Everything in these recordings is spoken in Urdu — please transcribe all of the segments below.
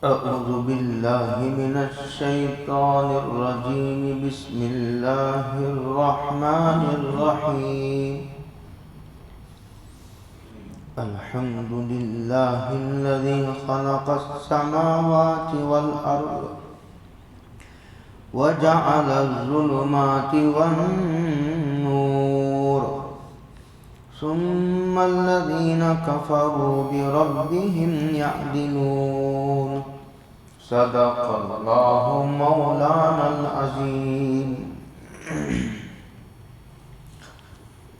أعوذ بالله من الشيطان الرجيم. بسم الله الرحمن الرحيم. الحمد لله الذي خلق السماوات والأرض وجعل الظلمات والنور ثم الذين كفروا بربهم يعدلون. صدق الله مولانا العظیم.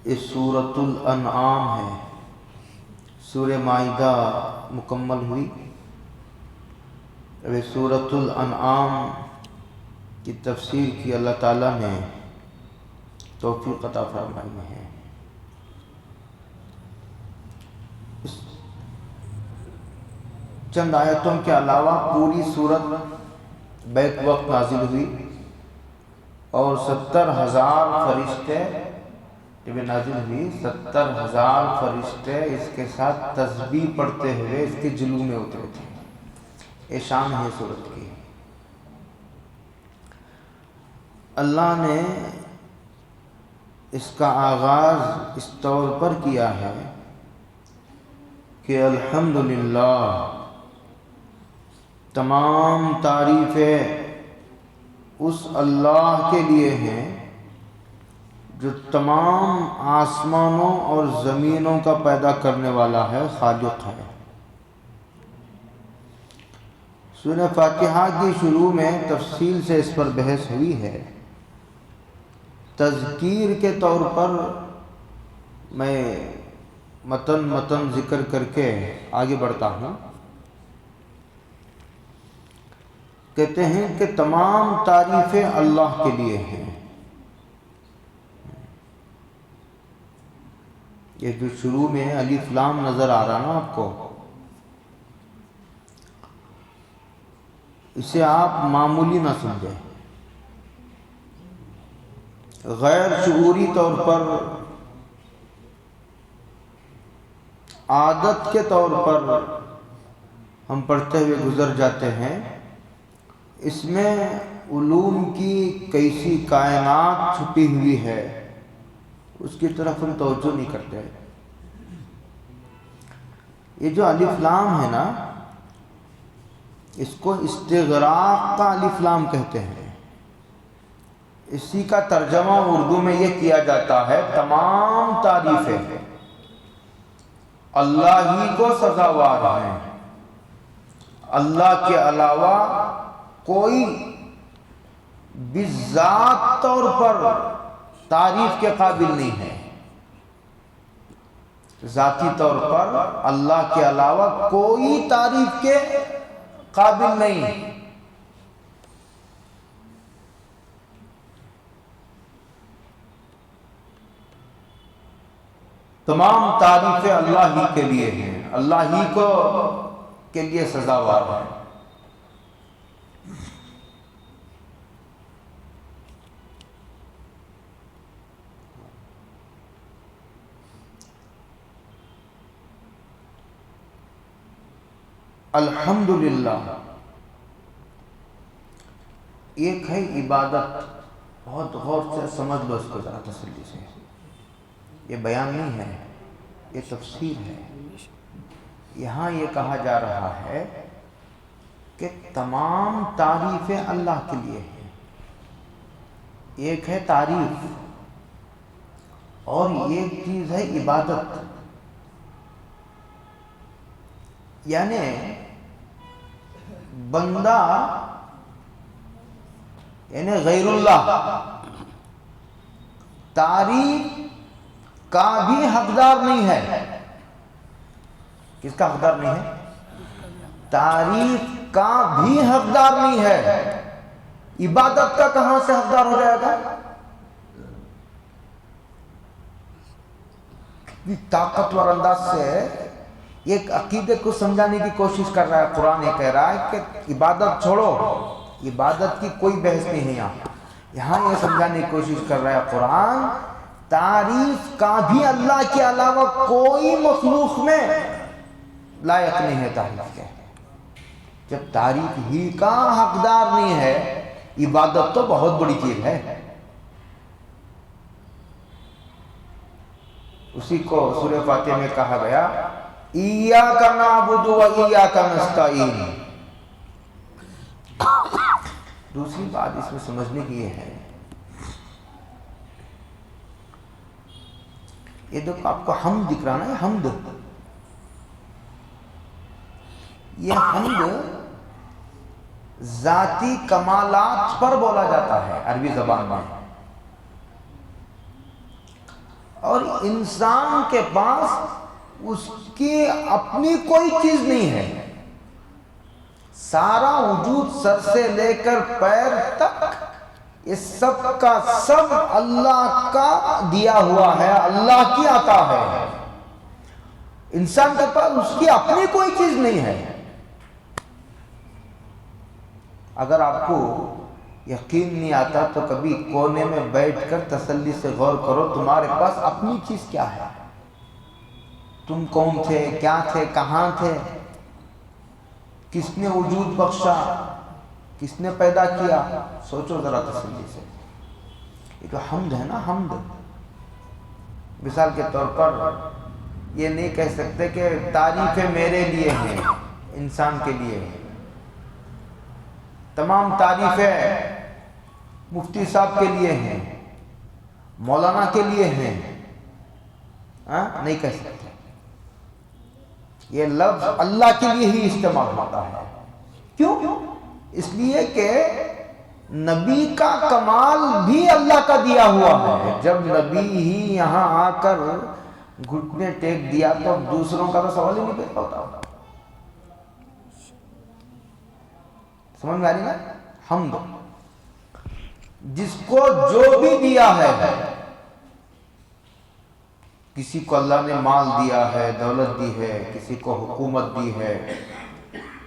اس سورۃ الانعام ہے. سورہ مائدہ مکمل ہوئی. اب سورۃ الانعام کی تفسیر کی اللہ تعالیٰ نے توفیق عطا فرمائی ہے. چند آیتوں کے علاوہ پوری سورت بیک وقت نازل ہوئی اور 70,000 فرشتے جب نازل ہوئی. 70,000 فرشتے اس کے ساتھ تسبیح پڑھتے ہوئے اس کے جلو میں اترے تھے. یہ شان ہے سورت کی. اللہ نے اس کا آغاز اس طور پر کیا ہے کہ الحمدللہ تمام تعریفیں اس اللہ کے لیے ہیں جو تمام آسمانوں اور زمینوں کا پیدا کرنے والا ہے، خالق ہے. سورہ فاتحہ کی شروع میں تفصیل سے اس پر بحث ہوئی ہے. تذکیر کے طور پر میں متن ذکر کر کے آگے بڑھتا ہوں. کہتے ہیں کہ تمام تعریفیں اللہ کے لیے ہیں. یہ جو شروع میں الف لام نظر آ رہا نا آپ کو، اسے آپ معمولی نہ سمجھیں. غیر شعوری طور پر، عادت کے طور پر ہم پڑھتے ہوئے گزر جاتے ہیں. اس میں علوم کی کیسی کائنات چھپی ہوئی ہے اس کی طرف ہم توجہ نہیں کرتے. یہ جو الف لام ہے نا، اس کو استغراق کا الف لام کہتے ہیں. اسی کا ترجمہ اردو میں یہ کیا جاتا ہے تمام تعریفیں اللہ ہی کو سزاوار ہیں، اللہ کے علاوہ کوئی بذات طور پر تعریف کے قابل نہیں ہے. ذاتی طور پر اللہ کے علاوہ کوئی تعریف کے قابل نہیں. تمام تعریفیں اللہ ہی کے لیے ہیں، اللہ ہی کو کے لیے سزاوار ہے. الحمدللہ ایک ہے عبادت. بہت غور سے سمجھ لو اس کو ذرا تسلی سے. یہ بیان نہیں ہے، یہ تفسیر ہے. یہاں یہ کہا جا رہا ہے کہ تمام تعریفیں اللہ کے لیے ہیں. ایک ہے تعریف اور ایک چیز ہے عبادت. یعنی بندہ یعنی غیر اللہ تعریف کا بھی حقدار نہیں ہے. کس کا حقدار نہیں ہے؟ تعریف کا بھی حقدار نہیں ہے. عبادت کا کہاں سے حقدار ہو جائے گا؟ طاقتور انداز سے ایک عقیدے کو سمجھانے کی کوشش کر رہا ہے. قرآن یہ کہہ رہا ہے کہ عبادت چھوڑو، عبادت کی کوئی بحث نہیں ہے. یہاں یہ سمجھانے کی کوشش کر رہا ہے قرآن تعریف کا بھی اللہ کے علاوہ کوئی مخلوق میں لائق نہیں ہے تعریف کے. جب تعریف ہی کا حقدار نہیں ہے، عبادت تو بہت بڑی چیز ہے۔ اسی کو سورہ فاتحہ میں کہا گیا ایاک نعبد و ایاک نستعین۔ دوسری بات اس میں سمجھنے کی یہ ہے، یہ دیکھو آپ کو حمد دکھ رہا نا، یہ حمد، یہ حمد ذاتی کمالات پر بولا جاتا ہے عربی زبان میں، اور انسان کے پاس اس کی اپنی کوئی چیز نہیں ہے، سارا وجود سر سے لے کر پیر تک یہ سب کا سب اللہ کا دیا ہوا ہے، اللہ کی عطا ہے۔ انسان کے پاس اس کی اپنی کوئی چیز نہیں ہے۔ اگر آپ کو یقین نہیں آتا تو کبھی کونے میں بیٹھ کر تسلی سے غور کرو، تمہارے پاس اپنی چیز کیا ہے؟ تم کون تھے، کیا تھے، کہاں تھے، کس نے وجود بخشا، کس نے پیدا کیا؟ سوچو ذرا تسلی سے۔ یہ جو حمد ہے نا، حمد، مثال کے طور پر یہ نہیں کہہ سکتے کہ تعریفیں میرے لیے ہیں، انسان کے لیے ہیں، تمام تعریفیں مفتی صاحب کے لیے ہیں، مولانا کے لیے ہیں، نہیں کہہ سکتے۔ یہ لفظ اللہ کے لیے ہی استعمال ہوتا ہے۔ کیوں؟ اس لیے کہ نبی کا کمال بھی اللہ کا دیا ہوا ہے۔ جب نبی ہی یہاں آ کر گھٹنے ٹیک دیا تو دوسروں کا تو سوال ہی نہیں پیدا ہوتا۔ سمجھ میں آ رہی نا؟ حمد، جس کو جو بھی دیا ہے، کسی کو اللہ نے مال دیا ہے، دولت دی ہے، کسی کو حکومت دی ہے،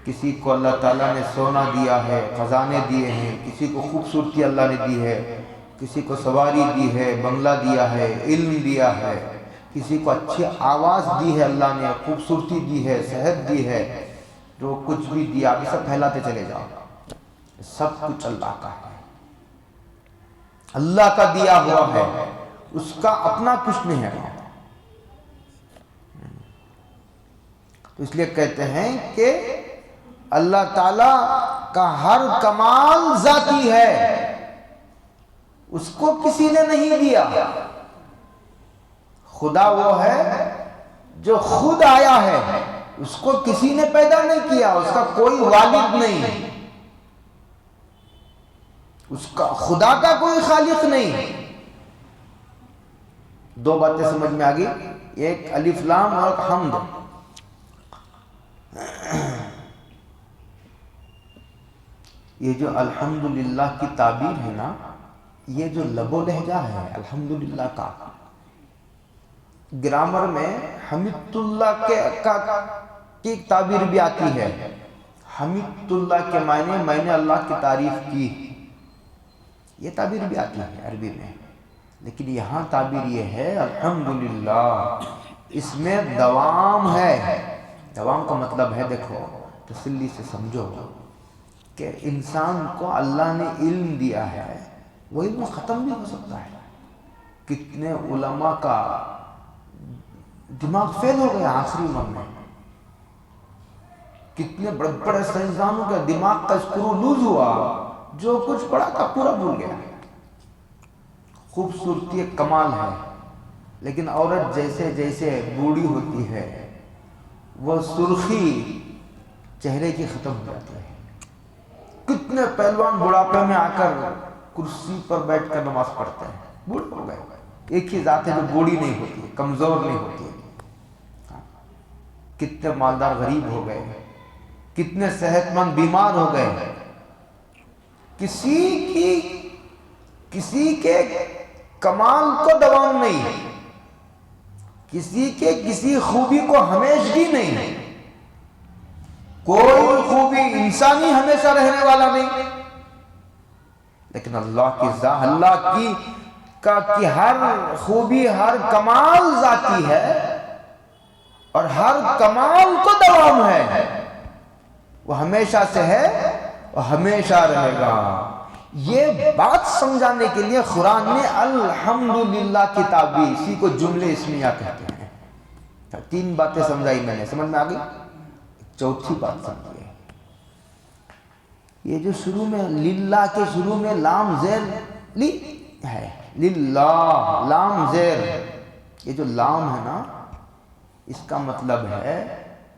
کسی کو اللہ تعالیٰ نے سونا دیا ہے، خزانے دیے ہیں، کسی کو خوبصورتی اللہ نے دی ہے، کسی کو سواری دی ہے، بنگلہ دیا ہے، علم دیا ہے، کسی کو اچھی آواز دی ہے، اللہ نے خوبصورتی دی ہے، صحت دی ہے، جو کچھ بھی دیا یہ سب پھیلاتے چلے جاؤ، سب کچھ اللہ کا ہے، اللہ کا دیا ہوا ہے، اس کا اپنا کچھ نہیں ہے۔ تو اس لیے کہتے ہیں کہ اللہ تعالیٰ کا ہر کمال ذاتی ہے، اس کو کسی نے نہیں دیا۔ خدا وہ ہے جو خود آیا ہے، اس کو کسی نے پیدا نہیں کیا، اس کا کوئی والد نہیں، اس کا خدا کا کوئی خالق نہیں۔ دو باتیں سمجھ میں آ گئی، ایک الف لام اور ایک حمد۔ یہ جو الحمدللہ کی تعبیر ہے نا، یہ جو لب و لہجہ ہے الحمدللہ کا، گرامر میں حمدت اللہ کی تعبیر بھی آتی ہے۔ حمدت اللہ کے معنی میں نے اللہ کی تعریف کی، یہ تعبیر بھی آتی ہے عربی میں، لیکن یہاں تعبیر یہ ہے الحمدللہ، اس میں دوام ہے۔ دوام کا مطلب ہے، دیکھو تسلی سے سمجھو کہ انسان کو اللہ نے علم دیا ہے، وہ علم ختم بھی ہو سکتا ہے۔ کتنے علماء کا دماغ فیل ہو گیا آخری عمر میں، کتنے بڑے بڑے سائنسدانوں کا دماغ کا اسکرو لوز ہوا، جو کچھ پڑھا تھا پورا بھول گیا۔ خوبصورتی ایک کمال ہے، لیکن عورت جیسے جیسے بوڑھی ہوتی ہے وہ سرخی چہرے کی ختم ہو جاتی ہے۔ کتنے پہلوان بڑھاپے میں آ کر کرسی پر بیٹھ کر نماز پڑھتے ہیں، بوڑھے ہو گئے۔ ایک ہی ذات ہے جو بوڑھی نہیں ہوتی، کمزور نہیں ہوتی۔ کتنے مالدار غریب ہو گئے، کتنے صحت مند بیمار ہو گئے۔ کسی کے کمال کو دوام نہیں، کسی کے کسی خوبی کو ہمیشگی نہیں، کوئی خوبی انسانی ہمیشہ رہنے والا نہیں، لیکن اللہ کی ہر خوبی، ہر کمال ذاتی ہے، اور ہر کمال کو دوام ہے۔ وہ ہمیشہ سے ہے اور ہمیشہ رہے گا. یہ بات سمجھانے کے لیے قرآن نے الحمدللہ کی تعبیر، اسی کو جملے اسمیہ کہتے ہیں. 3 باتیں سمجھائی میں نے، سمجھ میں آ گئی؟ چوتھی بات سمجھیے، یہ جو شروع میں للہ کے شروع میں لام زیر لی ہے، للہ لام زیر، یہ جو لام ہے نا، اس کا مطلب ہے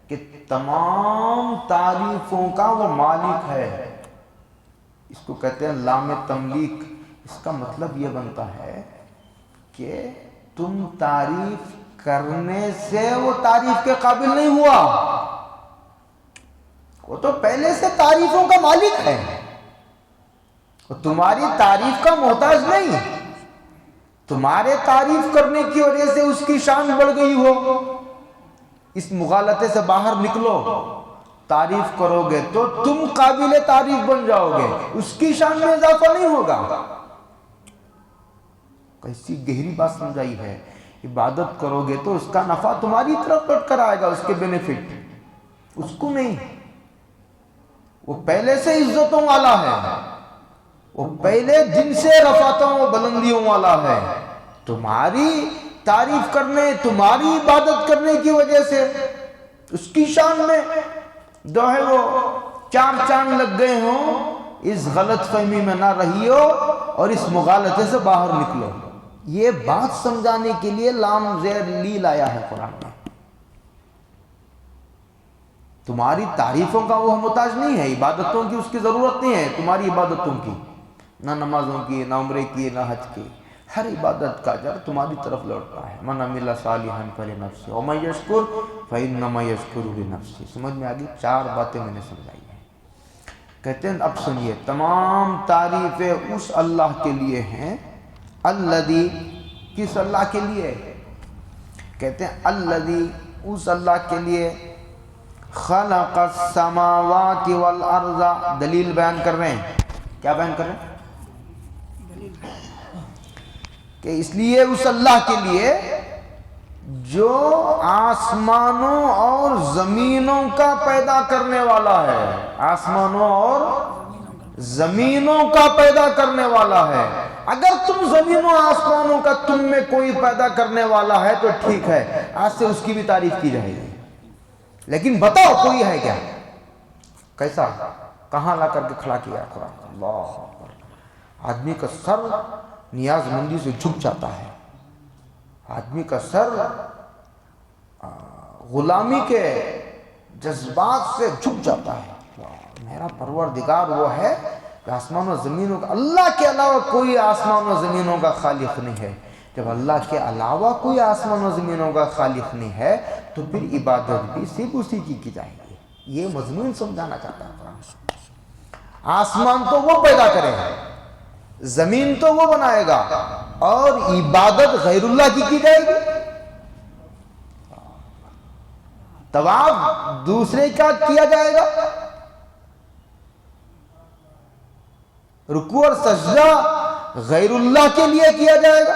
کہ تمام تعریفوں کا وہ مالک ہے. اس کو کہتے ہیں لام تملیک. اس کا مطلب یہ بنتا ہے کہ تم تعریف کرنے سے وہ تعریف کے قابل نہیں ہوا، وہ تو پہلے سے تعریفوں کا مالک ہے، وہ تمہاری تعریف کا محتاج نہیں. تمہارے تعریف کرنے کی وجہ سے اس کی شان بڑھ گئی ہو. اس مغالطے سے باہر نکلو، تعریف کرو گے تو تم قابل تعریف بن جاؤ گے، اس کی شان میں اضافہ نہیں ہوگا. کیسی گہری بات سمجھائی ہے. عبادت کرو گے تو اس کا نفع تمہاری طرف لوٹ کر آئے گا، اس کے بینیفٹ، اس کو نہیں. وہ پہلے سے عزتوں والا ہے، وہ پہلے دن سے رفعتوں و بلندیوں والا ہے. تمہاری تعریف کرنے، تمہاری عبادت کرنے کی وجہ سے اس کی شان میں جو ہے وہ 4 چاند لگ گئے ہوں. اس غلط فہمی میں نہ رہیو اور اس مغالطے سے باہر نکلو. یہ بات سمجھانے کے لیے لام زیر لی لایا ہے قرآن میں. تمہاری تعریفوں کا وہ محتاج نہیں ہے، عبادتوں کی اس کی ضرورت نہیں ہے. تمہاری عبادتوں کی، نہ نمازوں کی، نہ عمرے کی، نہ حج کی، ہر عبادت کا اجر تمہاری طرف لوٹتا ہے. من عمل صالحا فلنفسہ ومن یشکر فانما یشکر لنفسہ. سمجھ میں آگئی؟ 4 باتیں میں نے سمجھائی ہیں. کہتے ہیں اب سنیے، تمام تعریفیں اس اللہ کے لیے ہیں. الذی، کس اللہ کے لیے؟ کہتے ہیں الذی، اس اللہ کے لیے خلق السماوات والارض. دلیل بیان کر رہے ہیں. کیا بیان کر رہے ہیں؟ کہ اس لیے اس اللہ کے لیے جو آسمانوں اور زمینوں کا پیدا کرنے والا ہے، آسمانوں اور زمینوں کا پیدا کرنے والا ہے. اگر تم زمینوں آسمانوں کا تم میں کوئی پیدا کرنے والا ہے تو ٹھیک ہے، آج سے اس کی بھی تعریف کی جائے گی. لیکن بتاؤ کوئی ہے کیا؟ کیسا؟ کہاں لا کر کے کھڑا کیا قرآن؟ اللہ اکبر. آدمی کا سر نیاز مندی سے جھک جاتا ہے، آدمی کا سر غلامی کے جذبات سے جھک جاتا ہے. میرا پروردگار وہ ہے کہ آسمان و زمینوں کا، اللہ کے علاوہ کوئی آسمان و زمینوں کا خالق نہیں ہے. جب اللہ کے علاوہ کوئی آسمان و زمینوں کا خالق نہیں ہے تو پھر عبادت بھی صرف اسی کی جائے گی. یہ مضمون سمجھانا چاہتا ہے قرآن. آسمان تو وہ پیدا کرے گا، زمین تو وہ بنائے گا، اور عبادت غیر اللہ کی جائے گی. طواف دوسرے کا کیا جائے گا، رکوع اور سجدہ غیر اللہ کے لیے کیا جائے گا.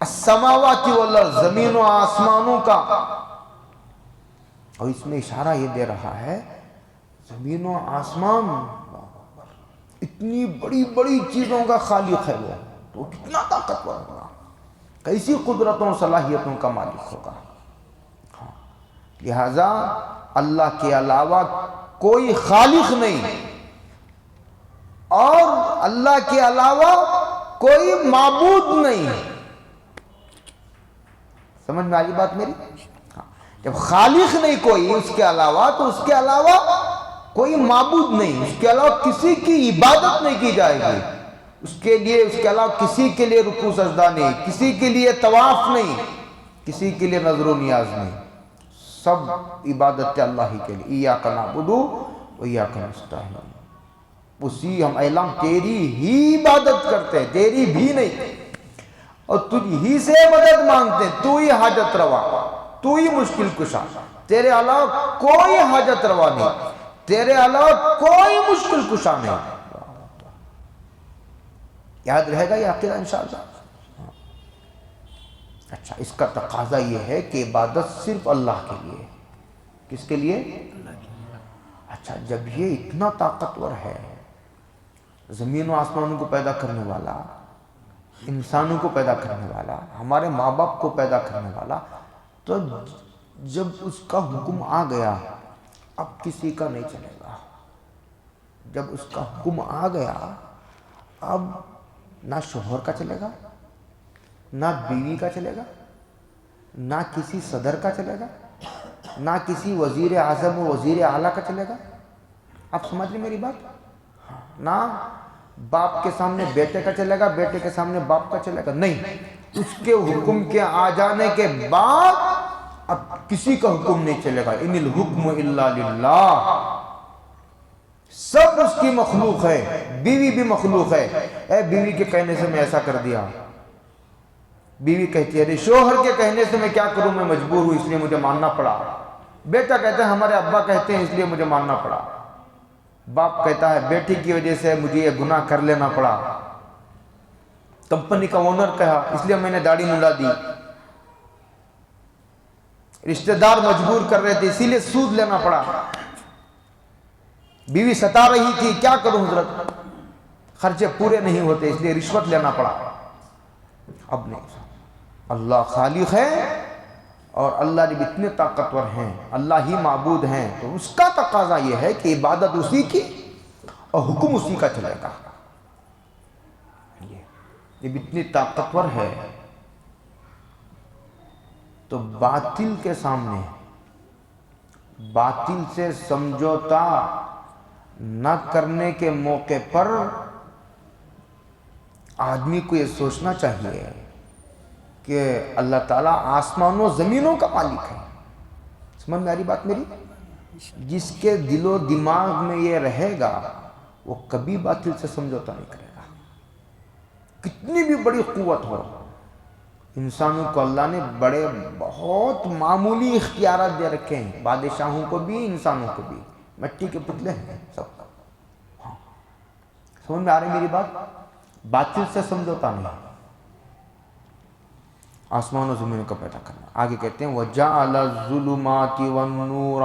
السماوات والارض، زمین و آسمانوں کا. اور اس میں اشارہ یہ دے رہا ہے زمین و آسمان اتنی بڑی بڑی چیزوں کا خالق ہے، وہ تو کتنا طاقتور ہوگا، کیسی قدرتوں صلاحیتوں کا مالک ہوگا. لہذا اللہ کے علاوہ کوئی خالق نہیں اور اللہ کے علاوہ کوئی معبود نہیں. سمجھ میں آئی بات میری؟ جب خالق نہیں کوئی اس کے علاوہ تو اس کے علاوہ کوئی معبود نہیں، اس کے علاوہ کسی کی عبادت نہیں کی جائے گی. اس کے علاوہ کسی کے لیے رکوع سجدہ نہیں، کسی کے لیے طواف نہیں، کسی کے لیے نظر و نیاز نہیں. سب عبادت اللہ ہی کے لیے. ایاک نعبد و ایاک نستعین. اسی ہم اعلان تیری ہی عبادت کرتے ہیں، تیری بھی نہیں، اور تجھ ہی سے مدد مانگتے ہیں. تو ہی حاجت روا، تو ہی مشکل کشا. تیرے علاوہ کوئی حاجت روا نہیں، تیرے علاوہ کوئی مشکل کشا نہیں. یاد رہے گا یہ عقیدہ انشاءاللہ. اچھا، اس کا تقاضا یہ ہے کہ عبادت صرف اللہ کے لیے. کس کے لیے؟ اچھا، جب یہ اتنا طاقتور ہے، زمین و آسمانوں کو پیدا کرنے والا، انسانوں کو پیدا کرنے والا، ہمارے ماں باپ کو پیدا کرنے والا، تو جب اس کا حکم آ گیا اب کسی کا نہیں چلے گا۔ جب اس کا حکم آ گیا اب نہ شوہر کا چلے گا، نہ بیوی کا چلے گا، نہ کسی صدر کا چلے گا، نہ کسی وزیر اعظم و وزیر اعلیٰ کا چلے گا۔ آپ سمجھ رہے میری بات؟ نہ باپ کے سامنے بیٹے کا چلے گا، بیٹے کے سامنے باپ کا چلے گا، نہیں۔ اس کے حکم کے آ جانے کے بعد اب کسی کا حکم نہیں چلے گا۔ ان الحکم الا للہ، سب اس کی مخلوق ہے۔ بیوی بھی مخلوق ہے۔ اے بیوی کے کہنے سے میں ایسا کر دیا، بیوی کہتی ہے شوہر کے کہنے سے میں کیا کروں، میں مجبور ہوں اس لیے مجھے ماننا پڑا۔ بیٹا کہتا ہے ہمارے ابا کہتے ہیں اس لیے مجھے ماننا پڑا۔ باپ کہتا ہے بیٹی کی وجہ سے مجھے یہ گناہ کر لینا پڑا۔ کمپنی کا اونر کہا اس لیے میں نے داڑھی منڈا دی۔ رشتہ دار مجبور کر رہے تھے اسی لیے سود لینا پڑا۔ بیوی ستا رہی تھی کیا کروں حضرت، خرچے پورے نہیں ہوتے اس لیے رشوت لینا پڑا۔ اب نہیں، اللہ خالق ہے اور اللہ جب اتنے طاقتور ہیں، اللہ ہی معبود ہیں، تو اس کا تقاضا یہ ہے کہ عبادت اسی کی اور حکم اسی کا چلے گا۔ جب اتنی طاقتور ہے تو باطل کے سامنے، باطل سے سمجھوتا نہ کرنے کے موقع پر آدمی کو یہ سوچنا چاہیے کہ اللہ تعالیٰ آسمانوں و زمینوں کا مالک ہے۔ سمجھ میں آ رہی بات میری؟ جس کے دل و دماغ میں یہ رہے گا وہ کبھی باطل سے سمجھوتا نہیں کرے گا، کتنی بھی بڑی قوت ہو۔ انسانوں کو اللہ نے بڑے بہت معمولی اختیارات دے رکھے ہیں، بادشاہوں کو بھی انسانوں کو بھی، مٹی کے پتلے ہیں سب کا۔ سمجھ میں آ رہی میری بات؟ باطل سے سمجھوتا نہیں، آسمان و زمین کا پیدا کرنا۔ آگے کہتے ہیں وَجَعَلَ الظُّلُمَاتِ وَالنُّورَ،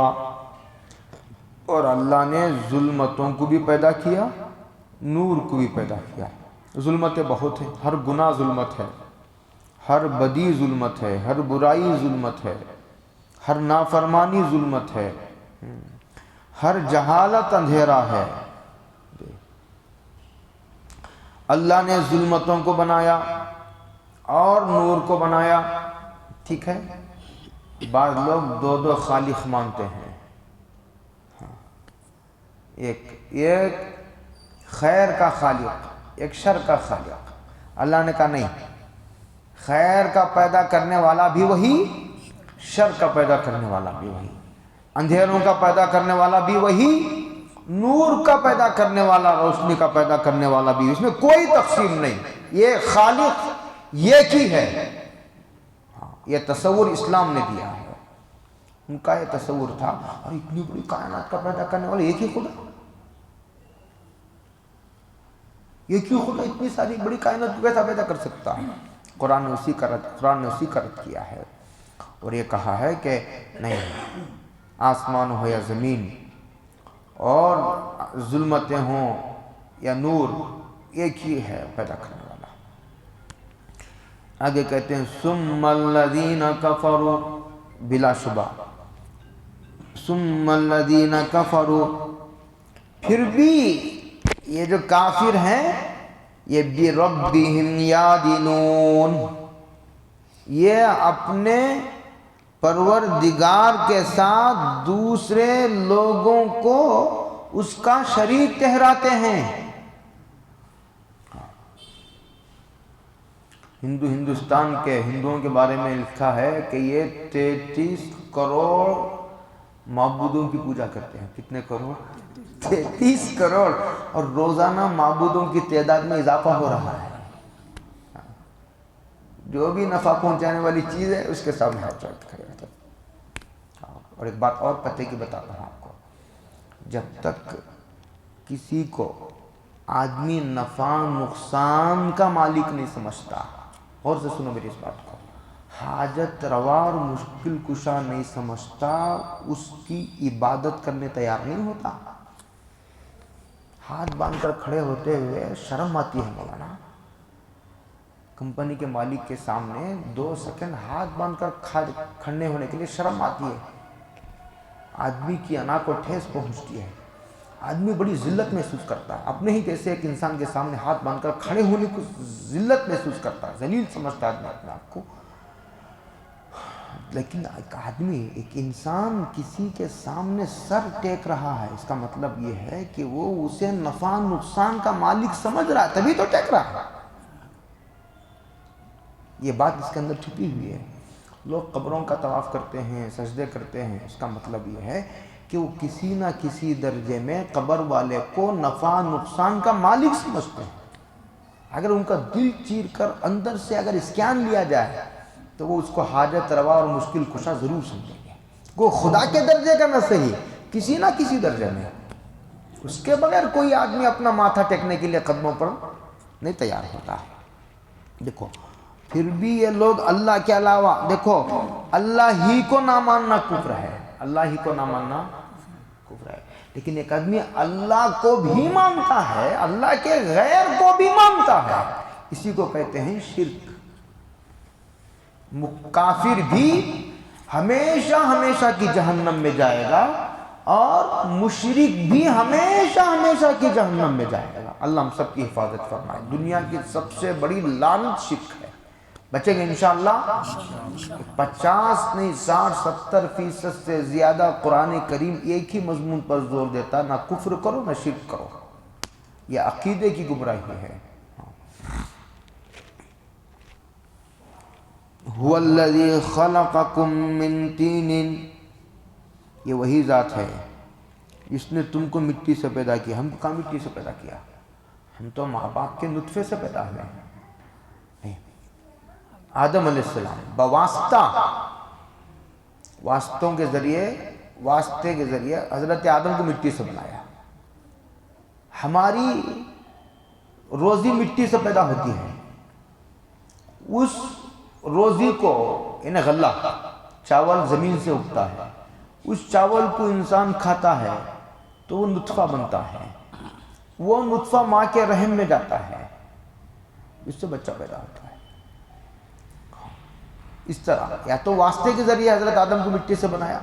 اور اللہ نے ظلمتوں کو بھی پیدا کیا، نور کو بھی پیدا کیا۔ ظلمتیں بہت ہیں، ہر گناہ ظلمت ہے، ہر بدی ظلمت ہے، ہر برائی ظلمت ہے، ہر نافرمانی ظلمت ہے، ہر جہالت اندھیرا ہے۔ اللہ نے ظلمتوں کو بنایا اور نور کو بنایا، ٹھیک ہے؟ بعض لوگ دو دو خالق مانتے ہیں، ایک خیر کا خالق، ایک شر کا خالق۔ اللہ نے کہا نہیں، خیر کا پیدا کرنے والا بھی وہی، شر کا پیدا کرنے والا بھی وہی، اندھیروں کا پیدا کرنے والا بھی وہی، نور کا پیدا کرنے والا، روشنی کا پیدا کرنے والا بھی، اس میں کوئی تقسیم نہیں، یہ خالق ایک ہی ہے۔ یہ تصور اسلام نے دیا ہے۔ ان کا یہ تصور تھا اور اتنی بڑی کائنات کا پیدا کرنے والا ایک ہی خدا، ایک ہی خدا اتنی ساری بڑی کائنات کو کیسا پیدا کر سکتا ہے؟ قرآن نے اسی کا رد کیا ہے اور یہ کہا ہے کہ نہیں، آسمان ہو یا زمین اور ظلمتیں ہوں یا نور، ایک ہی ہے پیدا کرنے والا۔ آگے کہتے ہیں ثم الذین کفروا، بلا شبہ ثم الذین کفروا، پھر بھی یہ جو کافر ہیں یہ بربہم یعدلون، یہ اپنے پروردگار کے ساتھ دوسرے لوگوں کو اس کا شریک ٹھہراتے ہیں۔ ہندوستان کے ہندوؤں کے بارے میں لکھا ہے کہ یہ 33 کروڑ معبودوں کی پوجا کرتے ہیں۔ کتنے کروڑ؟ 33 کروڑ، اور روزانہ معبودوں کی تعداد میں اضافہ ہو رہا ہے۔ جو بھی نفع پہنچانے والی چیز ہے اس کے سامنے ہاتھ چوٹ کھڑے ہوتے ہیں۔ اور ایک بات اور پتے کی بتاتا ہوں آپ کو، جب تک کسی کو آدمی نفع نقصان کا مالک نہیں سمجھتا، اور سے سنو میری اس بات کو، حاجت روا اور مشکل کشا نہیں سمجھتا، اس کی عبادت کرنے تیار نہیں ہوتا۔ ہاتھ باندھ کر کھڑے ہوتے ہوئے شرم آتی ہے مولانا، کمپنی کے مالک کے سامنے 2 سیکنڈ ہاتھ باندھ کر کھڑے ہونے کے لیے شرم آتی ہے، آدمی کی انا کو ٹھیس پہنچتی ہے، آدمی بڑی ذلت محسوس کرتا ہے، اپنے ہی جیسے ایک انسان کے سامنے ہاتھ باندھ کر کھڑے ہونے کو ذلت محسوس کرتا ہے، ذلیل سمجھتا ہے آدمی اپنے آپ کو۔ لیکن ایک آدمی، ایک انسان کسی کے سامنے سر ٹیک رہا ہے، اس کا مطلب یہ ہے کہ وہ اسے نفع نقصان کا مالک سمجھ رہا ہے، تبھی تو ٹیک رہا ہے۔ یہ بات اس کے اندر چھپی ہوئی ہے۔ لوگ قبروں کا طواف کرتے ہیں، سجدے کرتے ہیں، اس کا مطلب یہ ہے کہ وہ کسی نہ کسی درجے میں قبر والے کو نفع نقصان کا مالک سمجھتے ہیں۔ اگر ان کا دل چیر کر اندر سے اگر اسکین لیا جائے تو وہ اس کو حاجت روا اور مشکل کشا ضرور سمجھیں گے۔ وہ خدا کے درجے کا نہ صحیح، کسی نہ کسی درجے میں، اس کے بغیر کوئی آدمی اپنا ماتھا ٹیکنے کے لیے قدموں پر نہیں تیار ہوتا۔ دیکھو پھر بھی یہ لوگ اللہ کے علاوہ، دیکھو اللہ ہی کو نہ ماننا کفر ہے، اللہ ہی کو نہ ماننا کفر ہے، لیکن ایک آدمی اللہ کو بھی مانتا ہے، اللہ کے غیر کو بھی مانتا ہے، اسی کو کہتے ہیں شرک۔ کافر بھی ہمیشہ ہمیشہ کی جہنم میں جائے گا، اور مشرک بھی ہمیشہ ہمیشہ کی جہنم میں جائے گا۔ اللہ ہم سب کی حفاظت فرمائے۔ دنیا کی سب سے بڑی لعنت شرک ہے۔ بچیں گے انشاءاللہ 50 نہیں 60-70% سے زیادہ قرآن کریم ایک ہی مضمون پر زور دیتا، نہ کفر کرو نہ شرک کرو، یہ عقیدے کی گمراہی ہے۔ هو الذی خلقکم من طین، یہ وہی ذات ہے جس نے تم کو مٹی سے پیدا کیا۔ ہم کو کہاں مٹی سے پیدا کیا؟ ہم تو ماں باپ کے نطفے سے پیدا ہوئے ہیں۔ آدم علیہ السلام بواسطہ، واسطے کے ذریعے حضرت آدم کو مٹی سے بنایا۔ ہماری روزی مٹی سے پیدا ہوتی ہے، اس روزی کو یعنی غلہ چاول زمین سے اگتا ہے، اس چاول کو انسان کھاتا ہے تو وہ نطفہ بنتا ہے، وہ نطفہ ماں کے رحم میں جاتا ہے، اس سے بچہ پیدا ہوتا ہے۔ اس طرح یا تو واسطے کے ذریعے حضرت آدم کو مٹی سے بنایا،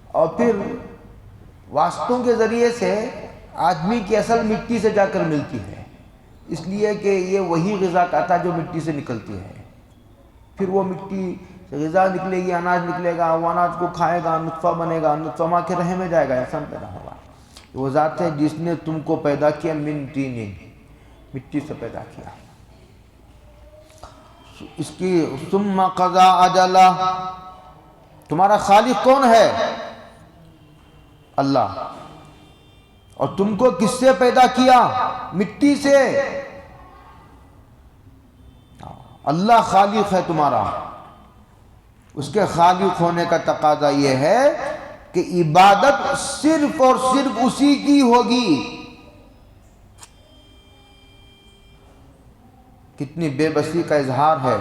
اور پھر واسطوں کے ذریعے سے آدمی کی اصل مٹی سے جا کر ملتی ہے، اس لیے کہ یہ وہی غذا کھاتا جو مٹی سے نکلتی ہے، پھر وہ مٹی سے غذا نکلے گی، اناج نکلے گا، وہ اناج کو کھائے گا، نطفہ بنے گا، نطفہ ماں کے رحم میں جائے گا، انسان پیدا ہوگا۔ وہ ذات ہے جس نے تم کو پیدا کیا من طین، مٹی سے پیدا کیا۔ اس کی ثم قضا اجلا، تمہارا خالق کون ہے؟ اللہ۔ اور تم کو کس سے پیدا کیا؟ مٹی سے۔ اللہ خالق ہے تمہارا۔ اس کے خالق ہونے کا تقاضا یہ ہے کہ عبادت صرف اور صرف اسی کی ہوگی۔ کتنی بے بسی کا اظہار ہے،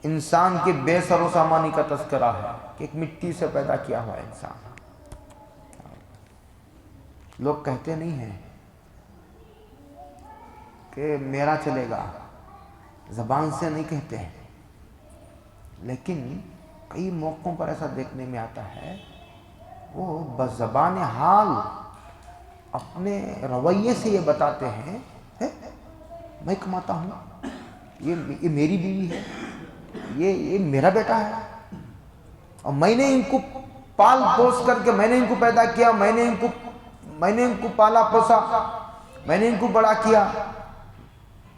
انسان کی بے سر و سامانی کا تذکرہ ہے کہ ایک مٹی سے پیدا کیا ہوا انسان۔ لوگ کہتے نہیں ہیں کہ میرا چلے گا، زبان سے نہیں کہتے ہیں، لیکن کئی موقعوں پر ایسا دیکھنے میں آتا ہے وہ بزبان حال اپنے رویے سے یہ بتاتے ہیں میں کماتا ہوں، یہ میری بیوی ہے، یہ میرا بیٹا ہے، اور میں نے ان کو پال پوس کر کے میں نے ان کو پیدا کیا، میں نے ان کو پالا پوسا، میں نے ان کو بڑا کیا،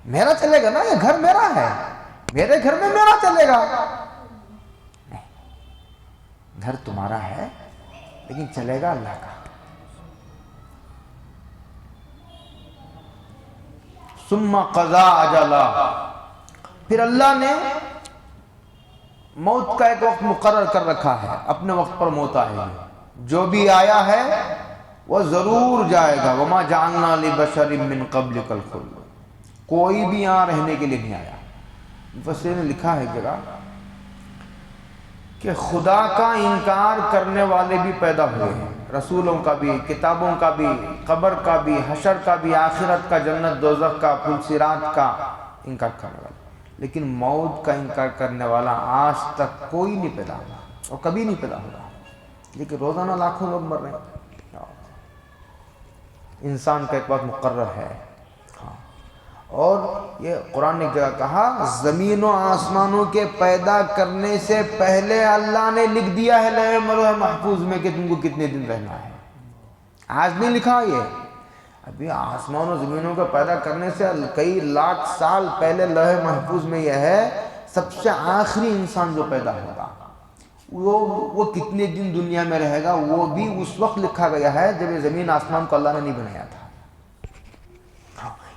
میرا چلے گا نا، یہ گھر میرا ہے، میرے گھر میں میرا چلے گا۔ نہیں، گھر تمہارا ہے لیکن چلے گا اللہ کا۔ ثم قضا اجلا، پھر اللہ نے موت کا ایک وقت مقرر کر رکھا ہے، اپنے وقت پر موت آئے گی، جو بھی آیا ہے وہ ضرور جائے گا۔ وما جعلنا لبشر من قبلک الخلد، کوئی بھی یہاں رہنے کے لیے نہیں آیا۔ مفسرین نے لکھا ہے ایک جگہ کہ خدا کا انکار کرنے والے بھی پیدا ہوئے ہیں، رسولوں کا بھی، کتابوں کا بھی، قبر کا بھی، حشر کا بھی، آخرت کا، جنت دوزخ کا، پل صراط کا انکار کرنے والا، لیکن موت کا انکار کرنے والا آج تک کوئی نہیں پیدا ہوا اور کبھی نہیں پیدا ہوگا، لیکن روزانہ لاکھوں لوگ مر رہے ہیں۔ انسان کا ایک وقت مقرر ہے، اور یہ قرآن نے ایک جگہ کہا زمین و آسمانوں کے پیدا کرنے سے پہلے اللہ نے لکھ دیا ہے لوح محفوظ میں کہ تم کو کتنے دن رہنا ہے۔ آج نہیں لکھا، یہ ابھی آسمان و زمینوں کو پیدا کرنے سے کئی لاکھ سال پہلے لوح محفوظ میں یہ ہے سب سے آخری انسان جو پیدا ہوگا وہ کتنے دن دنیا میں رہے گا، وہ بھی اس وقت لکھا گیا ہے جب یہ زمین آسمان کو اللہ نے نہیں بنایا تھا۔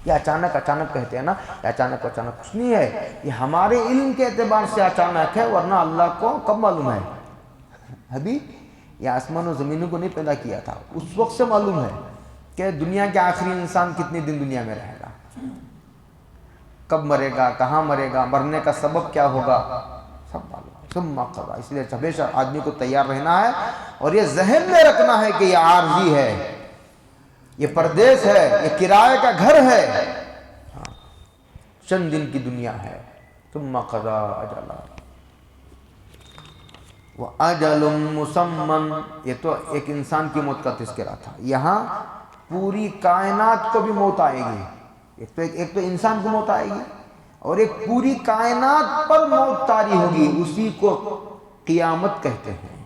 یہ اچانک کہتے ہیں نا، یہ اچانک کچھ نہیں ہے، یہ ہمارے علم کے اعتبار سے اچانک ہے، ورنہ اللہ کو کب معلوم ہے؟ ابھی یہ آسمان و زمینوں کو نہیں پیدا کیا تھا، اس وقت سے معلوم ہے کہ دنیا کے آخری انسان کتنے دن دنیا میں رہے گا، کب مرے گا، کہاں مرے گا، مرنے کا سبب کیا ہوگا، سب معلوم۔ ثم قضا، اس لیے ہمیشہ آدمی کو تیار رہنا ہے اور یہ ذہن میں رکھنا ہے کہ یہ عارضی ہے، یہ پردیس ہے، یہ کرائے کا گھر ہے، چند دن کی دنیا ہے۔ ثم قضا اجلا وَأَجَلٌ مُّسَمًّى، یہ تو ایک انسان کی موت کا تذکرہ تھا، یہاں پوری کائنات کو بھی موت آئے گی، ایک تو انسان کو موت آئے گی اور ایک پوری کائنات پر موت طاری ہوگی، اسی کو قیامت کہتے ہیں۔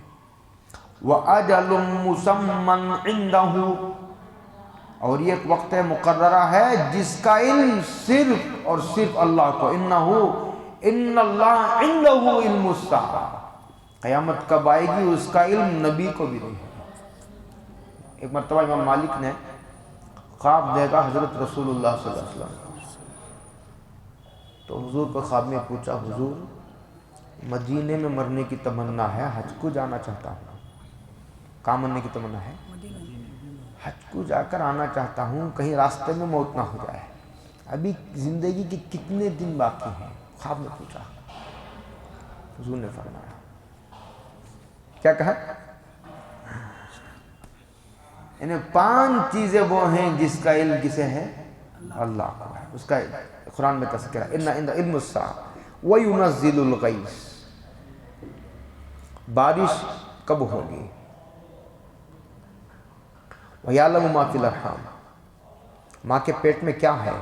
وَأَجَلٌ مُّسَمًّى عِندَهُ، اور یہ ایک وقت مقررہ ہے جس کا علم صرف اور صرف اللہ کو، ان اللہ عنده علم الساعہ، قیامت کب آئے گی اس کا علم نبی کو بھی نہیں ہے۔ ایک مرتبہ امام مالک نے خواب دیکھا حضرت رسول اللہ صلی اللہ علیہ وسلم، تو حضور کو خواب میں پوچھا، حضور مدینے میں مرنے کی تمنا ہے، حج کو جانا چاہتا ہوں۔ کہاں مرنے کی تمنا ہے؟ حج کو جا کر آنا چاہتا ہوں، کہیں راستے میں موت نہ ہو جائے، ابھی زندگی کے کتنے دن باقی ہیں؟ خواب میں پوچھا، حضور نے فرمایا، کیا کہا؟ انہیں 5 چیزیں وہ ہیں جس کا علم کسے ہے؟ اللہ کو ہے، اس کا قرآن میں تذکرہ، ان علم الساعہ وَيُنَزِّلُ الْغَيْثَ، بارش کب ہوگی، وَيَعْلَمُ مَا فِي الْأَرْحَامِ، ماں کے پیٹ میں کیا ہے،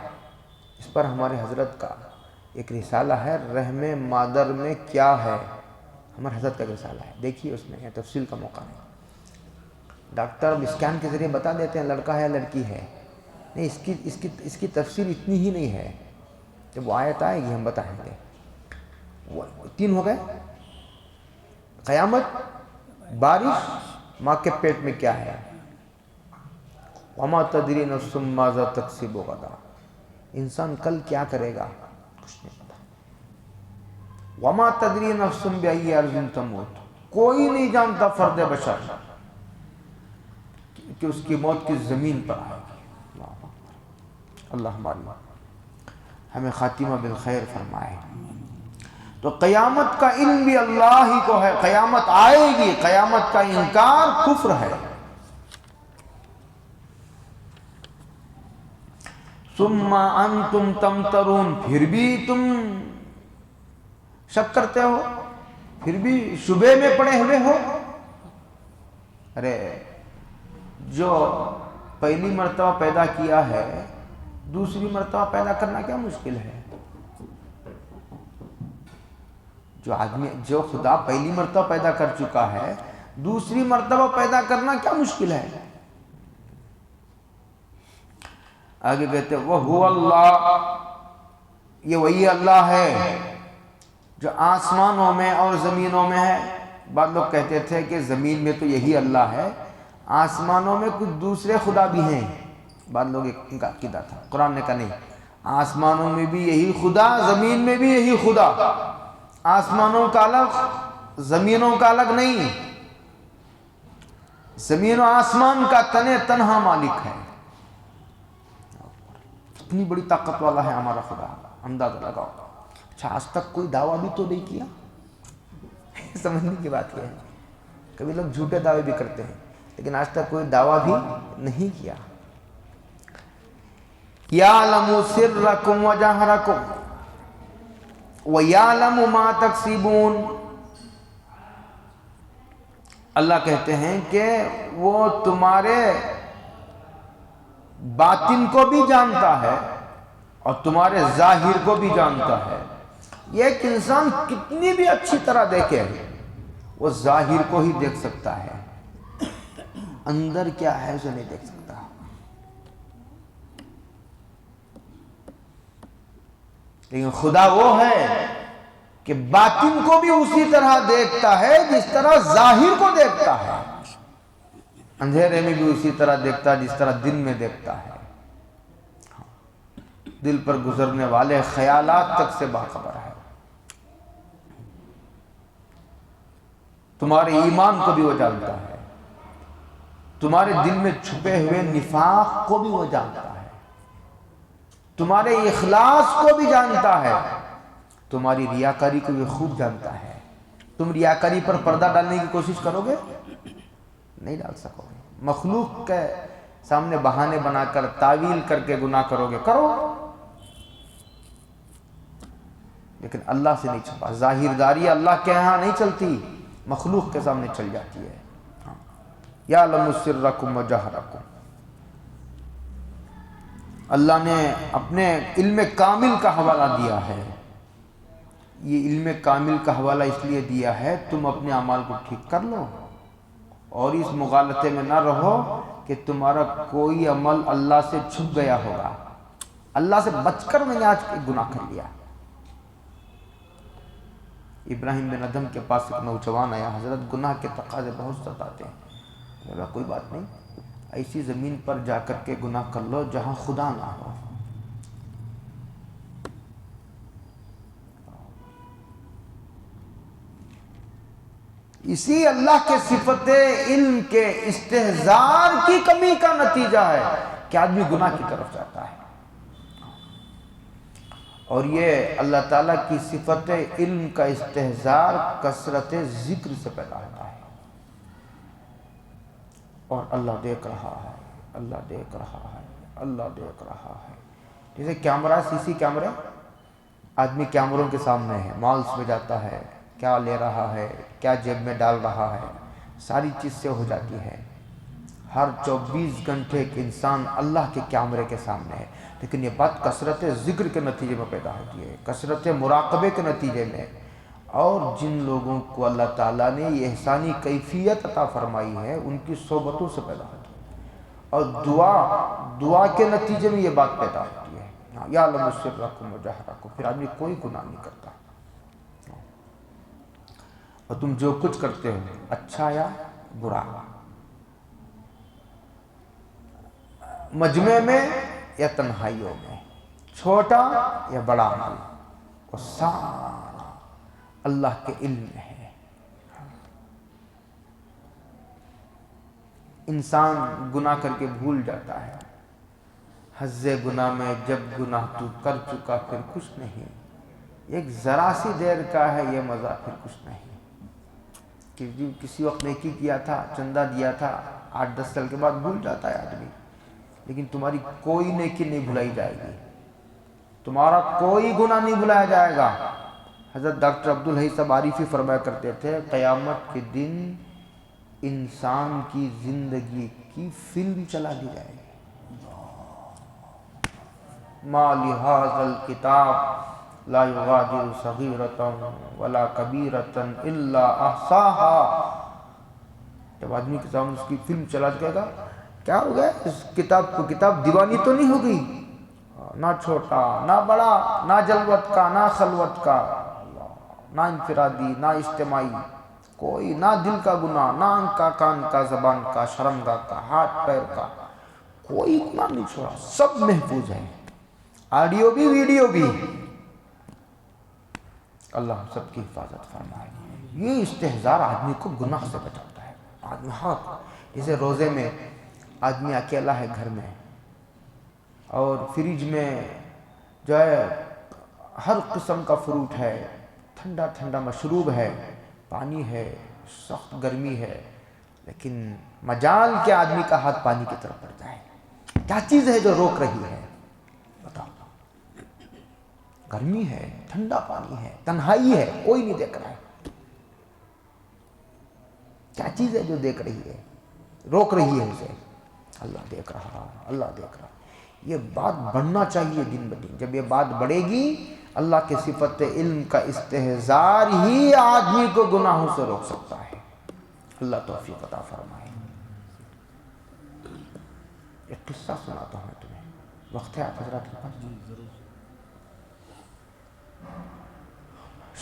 اس پر ہمارے حضرت کا ایک رسالہ ہے، رحم مادر میں کیا ہے، ہمارے حضرت کا رسالہ ہے، دیکھیے اس میں یہ تفصیل کا موقع ہے۔ ڈاکٹر اسکین کے ذریعے بتا دیتے ہیں لڑکا ہے لڑکی ہے، نہیں، اس کی تفصیل اتنی ہی نہیں ہے، جب وہ آیت آئے گی ہم بتائیں گے۔ 3 ہو گئے، قیامت، بارش، ماں کے پیٹ میں کیا ہے، وَمَا تَدْرِي نَفْسٌ مَاذَا تَكْسِبُ غَدًا، انسان کل کیا کرے گا کچھ نہیں پتا۔ وَمَا تَدْرِي نَفْسٌ بِأَيِّ أَرْضٍ تَمُوتُ، کوئی نہیں جانتا فرد بشر کہ اس کی موت کس زمین پر آئے گی۔ اللہ ہماری ہمیں خاتمہ بالخیر فرمائے۔ تو قیامت کا علم بھی اللہ ہی کو ہے، قیامت آئے گی، قیامت کا انکار کفر ہے۔ ثم انتم تمترون، پھر بھی تم شک کرتے ہو، پھر بھی شبے میں پڑے ہوئے ہو۔ ارے جو پہلی مرتبہ پیدا کیا ہے دوسری مرتبہ پیدا کرنا کیا مشکل ہے؟ جو خدا پہلی مرتبہ پیدا کر چکا ہے دوسری مرتبہ پیدا کرنا کیا مشکل ہے؟ آگے کہتے ہیں وَهُوَ اللَّهُ، یہ وہی اللہ ہے جو آسمانوں میں اور زمینوں میں ہے۔ بعض لوگ کہتے تھے کہ زمین میں تو یہی اللہ ہے، آسمانوں میں کچھ دوسرے خدا بھی ہیں، بعض لوگ ان کا عقیدہ تھا۔ قرآن نے کہا نہیں، آسمانوں میں بھی یہی خدا، زمین میں بھی یہی خدا، آسمانوں کا الگ زمینوں کا الگ نہیں، زمین و آسمان کا تنہا مالک ہے۔ اتنی بڑی طاقت والا ہے ہمارا خدا، اندازہ لگاؤ۔ اچھا آج تک کوئی دعویٰ بھی تو نہیں کیا سمجھنے کی بات یہ ہے، کبھی لوگ جھوٹے دعوے بھی کرتے ہیں لیکن آج تک کوئی دعویٰ بھی نہیں کیا۔ یعلم سرکم وجہرکم ویعلم ما تکسبون، اللہ کہتے ہیں کہ وہ تمہارے باطن کو بھی جانتا ہے اور تمہارے ظاہر کو بھی جانتا ہے۔ یہ ایک انسان کتنی بھی اچھی طرح دیکھے وہ ظاہر کو ہی دیکھ سکتا ہے، اندر کیا ہے اسے نہیں دیکھ سکتا۔ لیکن خدا وہ ہے کہ باطن کو بھی اسی طرح دیکھتا ہے جس طرح ظاہر کو دیکھتا ہے، اندھیرے میں بھی اسی طرح دیکھتا ہے جس طرح دن میں دیکھتا ہے، دل پر گزرنے والے خیالات تک سے باخبر ہے۔ تمہارے ایمان کو بھی وہ جانتا ہے، تمہارے دل میں چھپے ہوئے نفاق کو بھی وہ جانتا ہے، تمہارے اخلاص کو بھی جانتا ہے، تمہاری ریاکاری کو بھی خوب جانتا ہے۔ تم ریاکاری پر پردہ ڈالنے کی کوشش کرو گے نہیں ڈال سکو گے، مخلوق کے سامنے بہانے بنا کر تعویل کر کے گناہ کرو گے کرو، لیکن اللہ سے نہیں چھپا۔ ظاہرداری اللہ کے ہاں نہیں چلتی، مخلوق کے سامنے چل جاتی ہے۔ یعلم سرکم وجہرکم، اللہ نے اپنے علم کامل کا حوالہ دیا ہے۔ یہ علم کامل کا حوالہ اس لیے دیا ہے تم اپنے اعمال کو ٹھیک کر لو اور اس مغالطے میں نہ رہو کہ تمہارا کوئی عمل اللہ سے چھپ گیا ہوگا، اللہ سے بچ کر میں نے آج گناہ کر لیا۔ ابراہیم بن ادھم کے پاس ایک نوجوان آیا، حضرت گناہ کے تقاضے بہت ستاتے ہیں۔ بولا کوئی بات نہیں، ایسی زمین پر جا کر کے گناہ کر لو جہاں خدا نہ ہو۔ اسی اللہ کے صفت علم کے استحضار کی کمی کا نتیجہ ہے کہ آدمی گناہ کی طرف جاتا ہے، اور یہ اللہ تعالیٰ کی صفت علم کا استحضار کثرت ذکر سے پیدا ہوتا ہے۔ اور اللہ دیکھ رہا ہے، اللہ دیکھ رہا ہے، اللہ دیکھ رہا ہے۔ جیسے کیمرہ، سی سی کیمرے، آدمی کیمروں کے سامنے ہے، مالز میں جاتا ہے، کیا لے رہا ہے، کیا جیب میں ڈال رہا ہے، ساری چیز سے ہو جاتی ہے۔ ہر 24 گھنٹے ایک انسان اللہ کے کیمرے کے سامنے ہے، لیکن یہ بات کثرت ذکر کے نتیجے میں پیدا ہوتی ہے، کثرت مراقبے کے نتیجے میں۔ اور جن لوگوں کو اللہ تعالیٰ نے یہ احسانی کیفیت عطا فرمائی ہے ان کی صحبتوں سے پیدا ہوتی ہے، اور دعا کے نتیجے میں یہ بات پیدا ہوتی ہے۔ یعلم سرکم وجہرکم، پھر آدمی کوئی گناہ نہیں کرتا، اور تم جو کچھ کرتے ہو اچھا یا برا، مجمع میں یا تنہائیوں میں، چھوٹا یا بڑا عمل، وہ سارا اللہ کے علم میں ہے۔ انسان گناہ کر کے بھول جاتا ہے، حظ گناہ میں جب گناہ تو کر چکا پھر کچھ نہیں، ایک ذرا سی دیر کا ہے یہ مزہ پھر کچھ نہیں۔ کسی وقت نیکی کیا تھا، چندہ دیا تھا، 8-10 سال کے بعد بھول جاتا ہے آدمی، لیکن تمہاری کوئی نیکی نہیں بھلائی جائے گی، تمہارا کوئی گناہ نہیں بھلایا جائے گا۔ حضرت ڈاکٹر عبدالحی صاحب عارفی فرمایا کرتے تھے قیامت کے دن انسان کی زندگی کی فلم چلا دی جائے گی۔ ما لہذا الکتاب لا یغادر صغیرۃ ولا کبیرۃ الا احصاها، جب آدمی کے سامنے اس کی فلم چلا دے گا، کیا ہو گیا اس کتاب کو، کتاب دیوانی تو نہیں ہوگی، نہ چھوٹا نہ بڑا، نہ جلوت کا نہ خلوت کا، نہ انفرادی نہ اجتماعی، کوئی نہ دل کا گناہ، نہ آنکھ کا، کان کا، زبان کا، شرمگاہ کا، ہاتھ پیر کا، کوئی گناہ نہیں چھوڑا، سب محفوظ ہے، آڈیو بھی ویڈیو بھی۔ اللہ ہم سب کی حفاظت فرمائے۔ یہ استحضار آدمی کو گناہ سے بچاتا ہے۔ آدمی ہاتھ، جیسے روزے میں آدمی اکیلا ہے گھر میں، اور فریج میں جو ہے ہر قسم کا فروٹ ہے، ٹھنڈا ٹھنڈا مشروب ہے، پانی ہے، سخت گرمی ہے، لیکن مجال کے آدمی کا ہاتھ پانی کی طرف بڑھتا ہے. کیا چیز ہے جو روک رہی ہے؟ بتاؤ. گرمی ہے، ٹھنڈا پانی ہے، تنہائی ہے، کوئی نہیں دیکھ رہا ہے. کیا چیز ہے جو دیکھ رہی ہے، روک رہی ہے اسے؟ اللہ دیکھ رہا، اللہ دیکھ رہا. یہ بات بڑھنا چاہیے دن بدن. جب یہ بات بڑھے گی، اللہ کے صفت علم کا استحضار ہی آدمی کو گناہوں سے روک سکتا ہے. اللہ توفیق عطا فرمائے. ایک قصہ سناتا ہوں تمہیں. وقت ہے آپ حضرات کے پاس؟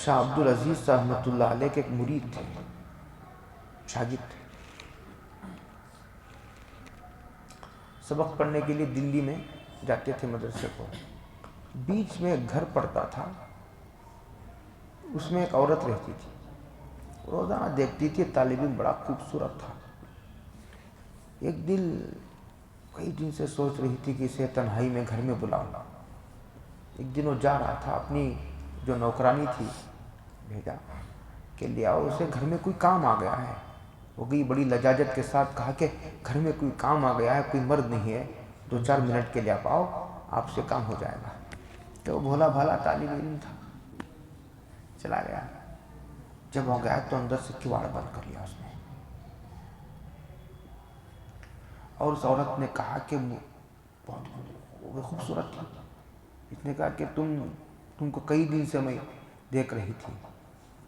شاہ عبدالعزیز رحمۃ اللہ علیہ کے ایک مرید تھے، شاگرد تھے. سبق پڑھنے کے لیے دلی میں جاتے تھے مدرسے کو. بیچ میں ایک گھر پڑتا تھا، اس میں ایک عورت رہتی تھی. روزانہ دیکھتی تھی طالب علم بڑا خوبصورت تھا. ایک دن کئی دن سے سوچ رہی تھی کہ اسے تنہائی میں گھر میں بلاؤں. ایک دن وہ جا رہا تھا، اپنی جو نوکرانی تھی بھیجا کہ لے آؤ، اسے گھر میں کوئی کام آ گیا ہے. وہ گئی بڑی لجاجت کے ساتھ، کہا کہ گھر میں کوئی کام آ گیا ہے، کوئی مرد نہیں ہے، 2-4 منٹ کے لیے آپ آؤ، آپ سے کام ہو جائے گا. تو وہ بھولا بھالا طالب علم تھا، چلا گیا. جب ہو گیا تو اندر سے کواڑ بند کر لیا اس نے. اور اس عورت نے کہا کہ بہت خوبصورت تھی. اس نے کہا کہ تم کو کئی دن سے میں دیکھ رہی تھی،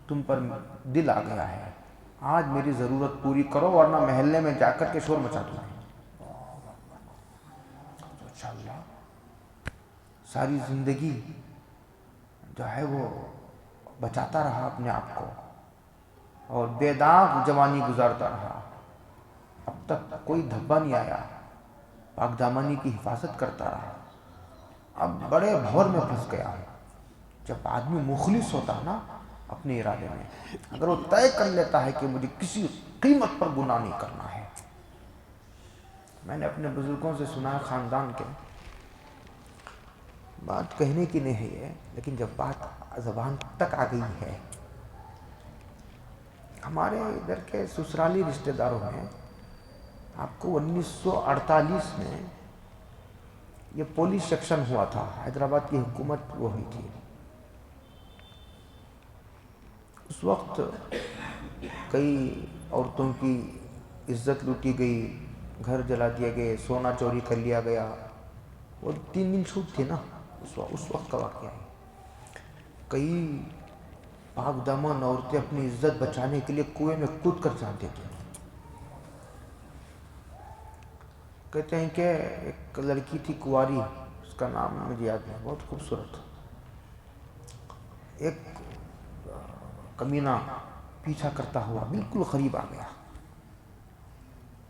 تم پر دل آ گیا ہے، آج میری ضرورت پوری کرو ورنہ محلے میں جا کر کے شور مچا دوں گی. انشاءاللہ ساری زندگی جو ہے وہ بچاتا رہا اپنے آپ کو اور بے داغ جوانی گزارتا رہا. اب تک کوئی دھبا نہیں آیا، پاک دامانی کی حفاظت کرتا رہا. اب بڑے بھور میں پھنس گیا ہے. جب آدمی مخلص ہوتا ہے نا اپنے ارادے میں، اگر وہ طے کر لیتا ہے کہ مجھے کسی قیمت پر گناہ نہیں کرنا ہے. میں نے اپنے بزرگوں سے سنا ہے، خاندان کے، بات کہنے کی نہیں ہے یہ، لیکن جب بات زبان تک آ گئی ہے، ہمارے ادھر کے سسرالی رشتہ داروں میں آپ کو 1948 میں یہ پولیس سیکشن ہوا تھا. حیدرآباد کی حکومت وہ ہوئی تھی. اس وقت کئی عورتوں کی عزت لوٹی گئی، گھر جلا دیے گئے، سونا چوری کر لیا گیا. وہ 3 دن چھوٹ تھی نا، اس وقت کا واقعہ ہے. کئی پاک دامن عورتیں اپنی عزت بچانے کے لیے کنویں میں کود کر جان دیتی. کہتے ہیں کہ ایک لڑکی تھی کنواری، اس کا نام مجھے یاد نہیں، بہت خوبصورت. ایک کمینہ پیچھا کرتا ہوا بالکل قریب آ گیا.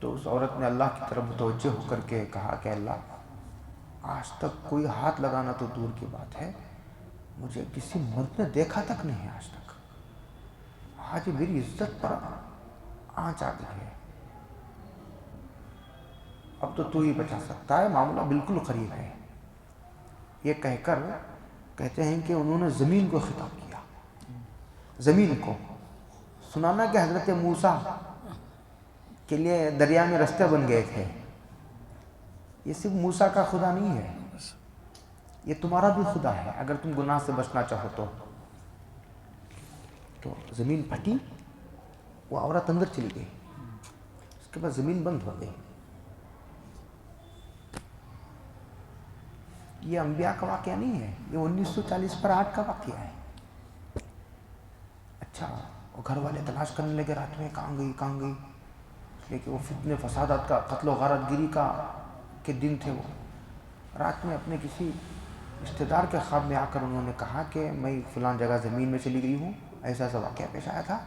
تو اس عورت نے اللہ کی طرف متوجہ ہو کر کے کہا کہ اللہ، آج تک کوئی ہاتھ لگانا تو دور کی بات ہے، مجھے کسی مرد نے دیکھا تک نہیں آج تک. آج میری عزت پر آنچ آ گئی ہے، اب تو ہی بچا سکتا ہے، معاملہ بالکل قریب ہے. یہ کہہ کر کہتے ہیں کہ انہوں نے زمین کو خطاب کیا. زمین کو سنانا کہ حضرت موسیٰ کے لیے دریا میں رستے بن گئے تھے. یہ صرف موسیٰ کا خدا نہیں ہے، یہ تمہارا بھی خدا ہے اگر تم گناہ سے بچنا چاہو تو. تو زمین پھٹی، وہ عورت اندر چلی گئی، اس کے بعد زمین بند ہو گئی. یہ انبیاء کا واقعہ نہیں ہے، یہ 1940 پر 8 کا واقعہ ہے. اچھا، وہ گھر والے تلاش کرنے لگے رات میں، کہاں گئی کہاں گئی، اس لیے کہ وہ فتنے فسادات کا، قتل و غارت گیری کا کے دن تھے. وہ رات میں اپنے کسی رشتہ دار کے خواب میں آ کر انہوں نے کہا کہ میں فلاں جگہ زمین میں چلی گئی ہوں، ایسا ایسا واقعہ پیش آیا تھا.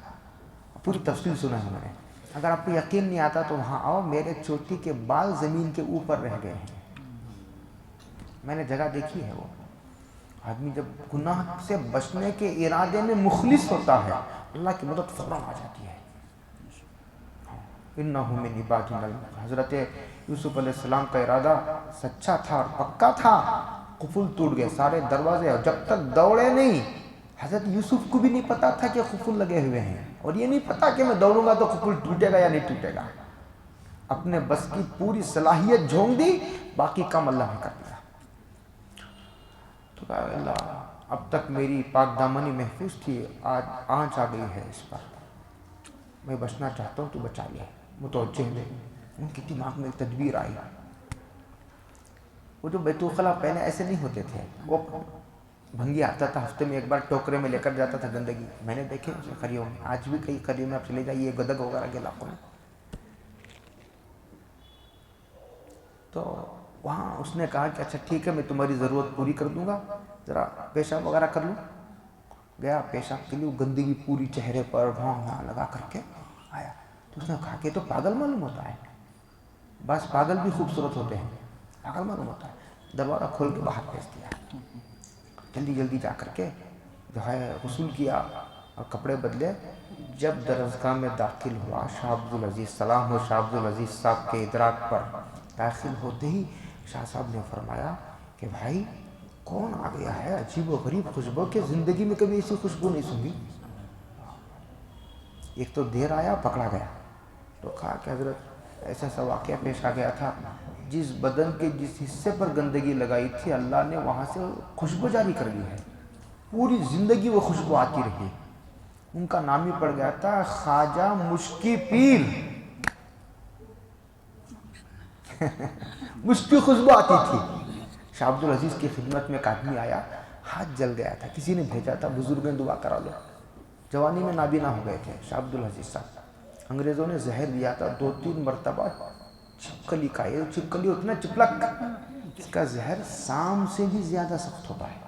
پوری تفصیل سنا ہے میں نے. اگر آپ کو یقین نہیں آتا تو وہاں آؤ، میرے چوٹی کے بال زمین کے اوپر رہ گئے ہیں. میں نے جگہ دیکھی ہے. وہ آدمی جب گناہ سے بچنے کے ارادے میں مخلص ہوتا ہے، اللہ کی مدد فوراً آ جاتی ہے. اِنَّهُ مِنْ عِبَادِنَا الْمُخْلَصِينَ. حضرت یوسف علیہ السلام کا ارادہ سچا تھا اور پکا تھا. قفل ٹوٹ گئے سارے دروازے، اور جب تک دوڑے نہیں حضرت یوسف کو بھی نہیں پتا تھا کہ خفل لگے ہوئے ہیں، اور یہ نہیں پتا کہ میں دوڑوں گا تو خفل ٹوٹے گا یا نہیں ٹوٹے گا. اپنے بس کی پوری صلاحیت جھونک دی، باقی کام اللہ نے کر دیا. تو کہا اللہ اب تک میری پاک دامنی محفوظ تھی، آج آنچ آ گئی ہے اس پر، میں بچنا چاہتا ہوں تو بچا لے. متوجہ ہوئے، ان کی دماغ میں ایک تدبیر آئی. وہ جو بیت الخلا پہلے ایسے نہیں ہوتے تھے، وہ بھنگی آتا تھا ہفتے میں ایک بار ٹوکرے میں لے کر جاتا تھا گندگی. میں نے دیکھے اسے قریوں میں، آج بھی کئی قریوں میں آپ چلے جائیے گدگ وغیرہ کے علاقوں میں. تو وہاں اس نے کہا کہ اچھا ٹھیک ہے میں تمہاری ضرورت پوری کر دوں گا، ذرا پیشاب وغیرہ کر لوں. گیا پیشاب کے لیے، گندگی پوری چہرے پر وہاں لگا کر کے آیا. تو اس نے کہا کہ تو پاگل معلوم ہوتا ہے. بس پاگل بھی خوبصورت ہوتے ہیں، پاگل معلوم ہوتا ہے. دروازہ کھول کے باہر بھیج دیا. جلدی جلدی جا کر کے جو ہے غسل کیا اور کپڑے بدلے. جب درسگاہ میں داخل ہوا، شاہ عبدالعزیز، سلام ہو شاہ عبدالعزیز صاحب کے ادراک پر، داخل ہوتے ہی شاہ صاحب نے فرمایا کہ بھائی کون آ گیا ہے، عجیب و غریب خوشبو، کہ زندگی میں کبھی ایسی خوشبو نہیں سنی. ایک تو دیر آیا پکڑا گیا. تو کہا کہ حضرت ایسا سا واقعہ پیش آ گیا تھا، جس بدن کے جس حصے پر گندگی لگائی تھی اللہ نے وہاں سے خوشبو جاری کر دی ہے، پوری زندگی وہ خوشبو آتی رہی. ان کا نام ہی پڑ گیا تھا خواجہ مشکی پیر. مشکی خوشبو آتی تھی. شاہ عبدالعزیز کی خدمت میں ایک آدمی آیا، ہاتھ جل گیا تھا، کسی نے بھیجا تھا بزرگوں نے دعا کرا لو. جوانی میں نابینا ہو گئے تھے شاہ عبدالعزیز صاحب. انگریزوں نے زہر دیا تھا 2-3 مرتبہ. چھپکلی کا، یہ چھپکلی ہوتی نا چپلک، اس کا زہر سام سے بھی زیادہ سخت ہوتا ہے.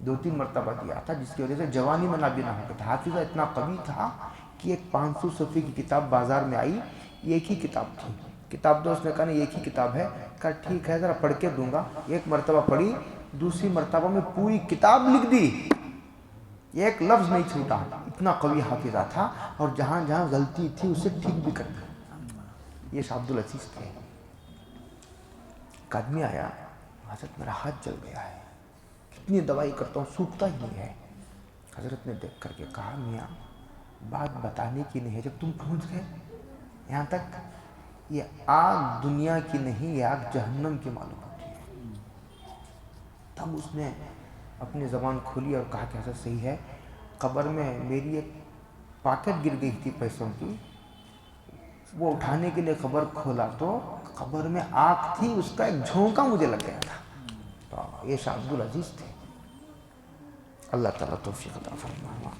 2-3 مرتبہ دیا تھا، جس کی وجہ سے جوانی میں نابینا ہو گیا تھا. حافظہ اتنا قوی تھا کہ ایک 500 صفحے کی کتاب بازار میں آئی، ایک ہی کتاب تھی. کتاب دوست نے کہا نہیں ایک ہی کتاب ہے. کہا ٹھیک ہے ذرا پڑھ کے دوں گا. ایک مرتبہ پڑھی، دوسری مرتبہ میں پوری کتاب لکھ دی، ایک لفظ نہیں چھوٹا. اتنا قوی حافظہ تھا، اور جہاں جہاں غلطی تھی اسے ٹھیک بھی کر دیا. یہ شاہ عبدالعزیز تھے. ایک آدمی آیا، حضرت میرا ہاتھ جل گیا ہے، کتنی دوائی کرتا ہوں سوکھتا ہی نہیں ہے. حضرت نے دیکھ کر کے کہا میاں بات بتانے کی نہیں ہے، جب تم پہنچ گئے یہاں تک، یہ آگ دنیا کی نہیں، یہ آگ جہنم کی معلوم ہوتی ہے. تب اس نے اپنی زبان کھولی اور کہا کہ حضرت صحیح ہے، قبر میں میری ایک پاکٹ گر گئی تھی پیسوں کی، وہ اٹھانے کے لیے قبر کھولا تو قبر میں آگ تھی، اس کا ایک جھونکا مجھے لگ گیا تھا. تو یہ شاہ عبدالعزیز تھے. اللہ تعالیٰ توفیق عطا فرمائے.